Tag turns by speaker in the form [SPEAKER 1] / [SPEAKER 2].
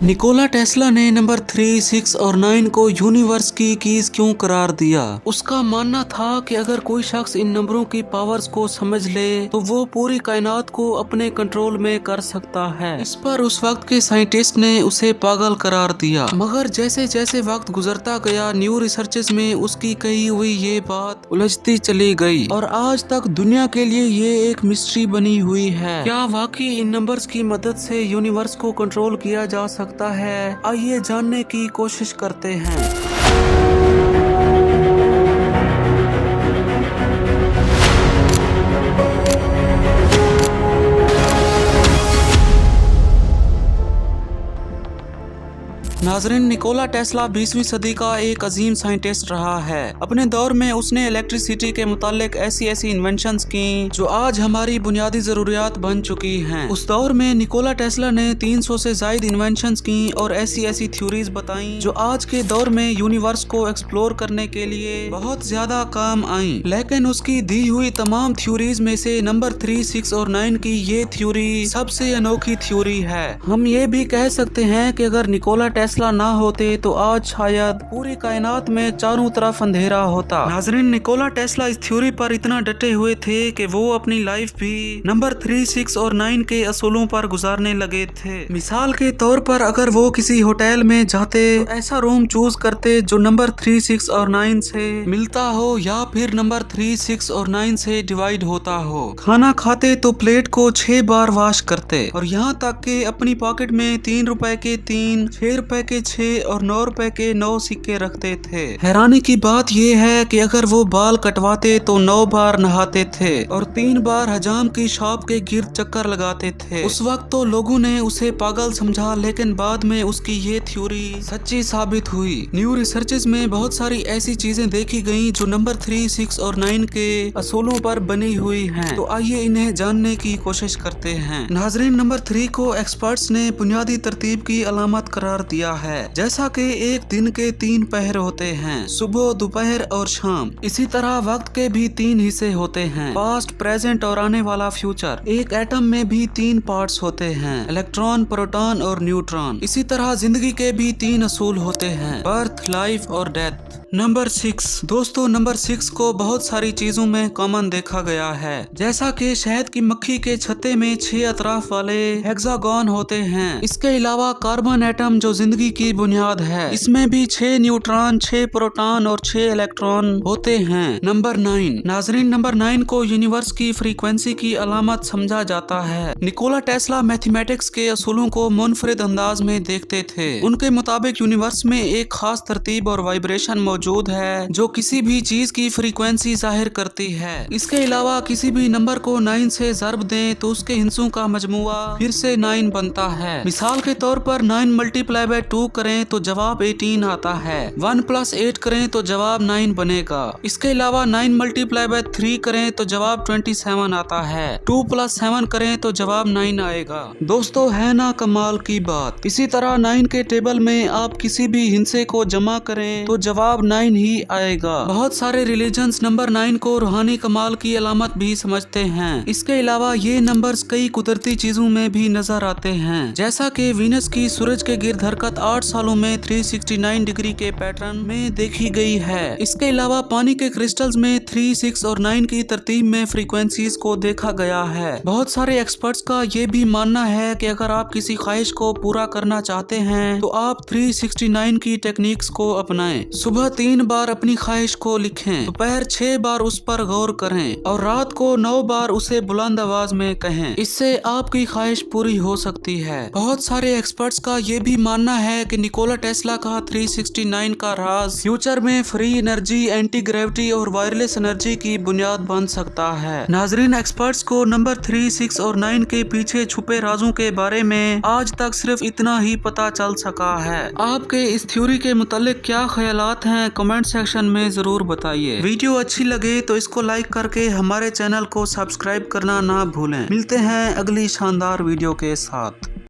[SPEAKER 1] Nikola Tesla ने number 3, 6 और 9 को यूनिवर्स की कीज क्यों करार दिया? उसका मानना था कि अगर कोई शख्स इन नंबरों की पावर्स को समझ ले तो वो पूरी कायनात को अपने कंट्रोल में कर सकता है। इस पर उस वक्त के साइंटिस्ट ने उसे पागल करार दिया, मगर जैसे जैसे वक्त गुजरता गया न्यू रिसर्चेस में उसकी कही हुई ये बात उलझती चली गई और आज तक दुनिया के लिए ये एक मिस्ट्री बनी हुई है। क्या वाकई इन नंबर्स की मदद से यूनिवर्स को कंट्रोल किया जा सकता है? आइए जानने की कोशिश करते हैं। नाजरीन, निकोला टेस्ला 20वीं सदी का एक अजीम साइंटिस्ट रहा है। अपने दौर में उसने इलेक्ट्रिसिटी के मुतालिक ऐसी ऐसी इन्वेंशंस की जो आज हमारी बुनियादी जरूरियात बन चुकी हैं। उस दौर में निकोला टेस्ला ने 300 से ज्यादा इन्वेंशंस की और ऐसी ऐसी थ्योरीज बताई जो आज के दौर में यूनिवर्स को एक्सप्लोर करने के लिए बहुत ज्यादा काम आई। लेकिन उसकी दी हुई तमाम थ्योरीज में से नंबर 3, 6 और 9 की ये थ्योरी सबसे अनोखी थ्योरी है। हम ये भी कह सकते हैं कि अगर निकोला टेस्ला ना होते तो आज शायद पूरी कायनात में चारों तरफ अंधेरा होता। नाजरीन, निकोला टेस्ला इस थ्योरी पर इतना डटे हुए थे कि वो अपनी लाइफ भी नंबर 3, 6 और 9 के असूलों पर गुजारने लगे थे। मिसाल के तौर पर अगर वो किसी होटल में जाते तो ऐसा रूम चूज करते जो नंबर 3, 6 और 9 से मिलता हो या फिर नंबर 3, 6 और 9 से डिवाइड होता हो। खाना खाते तो प्लेट को 6 बार वॉश करते और यहाँ तक कि अपनी पॉकेट में 3 रुपए के 3, 6 रुपए के 6 और 9 रुपए के 9 सिक्के रखते थे। हैरानी की बात यह है कि अगर वो बाल कटवाते तो 9 बार नहाते थे और 3 बार हजाम की शॉप के गिर्द चक्कर लगाते थे। उस वक्त तो लोगों ने उसे पागल समझा, लेकिन बाद में उसकी ये थ्योरी सच्ची साबित हुई। न्यू रिसर्चेस में बहुत सारी ऐसी चीजें देखी गयी जो नंबर 3, 6 और 9 के असूलों पर बनी हुई हैं। तो आइए इन्हें जानने की कोशिश करते हैं। नाजरीन, नंबर 3 को एक्सपर्ट्स ने बुनियादी तरतीब की अलामत करार दिया है। जैसा कि एक दिन के 3 पहर होते हैं, सुबह, दोपहर और शाम। इसी तरह वक्त के भी 3 हिस्से होते हैं, पास्ट, प्रेजेंट और आने वाला फ्यूचर। एक एटम में भी 3 पार्ट्स होते हैं, इलेक्ट्रॉन, प्रोटॉन और न्यूट्रॉन। इसी तरह जिंदगी के भी 3 असूल होते हैं, बर्थ, लाइफ और डेथ। नंबर 6 दोस्तों, नंबर 6 को बहुत सारी चीजों में कॉमन देखा गया है। जैसा कि शहद की मक्खी के छत्ते में 6 अतराफ वाले हेक्सागोन होते हैं। इसके अलावा कार्बन एटम जो जिंदगी की बुनियाद है, इसमें भी 6 न्यूट्रॉन, 6 प्रोटॉन और 6 इलेक्ट्रॉन होते हैं। नंबर 9 नाजरीन, नंबर 9 को यूनिवर्स की फ्रीक्वेंसी की अलामत समझा जाता है। निकोला टेस्ला मैथमेटिक्स के असूलों को मुनफरिद अंदाज में देखते थे। उनके मुताबिक यूनिवर्स में एक खास तरतीब और वाइब्रेशन मौजूद है जो किसी भी चीज की फ्रीक्वेंसी जाहिर करती है। इसके अलावा किसी भी नंबर को 9 से ज़र्ब दें तो उसके हिस्सों का मजमुआ फिर से 9 बनता है। मिसाल के तौर पर 9 मल्टीप्लाई बाय 2 करें तो जवाब 18 आता है। 1 + 8 करें तो जवाब 9 बनेगा। इसके अलावा 9 मल्टीप्लाई बाय 3 करें तो जवाब 27 आता है। 2 + 7 करें तो जवाब 9 आएगा। दोस्तों, है ना कमाल की बात। इसी तरह 9 के टेबल में आप किसी भी हिस्से को जमा करें तो जवाब 9 ही आएगा। बहुत सारे रिलीजन्स नंबर 9 को रूहानी कमाल की अलामत भी समझते हैं। इसके अलावा ये नंबर्स कई कुदरती चीजों में भी नजर आते हैं, जैसा कि वीनस की सूरज के गिर्द हरकत 8 सालों में 369 डिग्री के पैटर्न में देखी गई है। इसके अलावा पानी के क्रिस्टल्स में 3, 6 और 9 की तरतीब में फ्रीक्वेंसीज को देखा गया है। बहुत सारे एक्सपर्ट्स का ये भी मानना है कि अगर आप किसी ख्वाहिश को पूरा करना चाहते हैं तो आप 369 की टेक्निक्स को अपनाएं। सुबह 3 बार अपनी ख्वाहिश को लिखें, दोपहर 6 बार उस पर गौर करें और रात को 9 बार उसे बुलंद आवाज में कहें। इससे आपकी ख्वाहिश पूरी हो सकती है। बहुत सारे एक्सपर्ट्स का ये भी मानना है कि निकोला टेस्ला का 369 का राज फ्यूचर में फ्री एनर्जी, एंटी ग्रेविटी और वायरलेस एनर्जी की बुनियाद बन सकता है। नाजरीन, एक्सपर्ट्स को नंबर 3, 6 और 9 के पीछे छुपे राजों के बारे में आज तक सिर्फ इतना ही पता चल सका है। आपके इस थ्योरी के मुतालिक क्या ख्यालात हैं? कमेंट सेक्शन में जरूर बताइए। वीडियो अच्छी लगे तो इसको लाइक करके हमारे चैनल को सब्सक्राइब करना ना भूलें। मिलते हैं अगली शानदार वीडियो के साथ।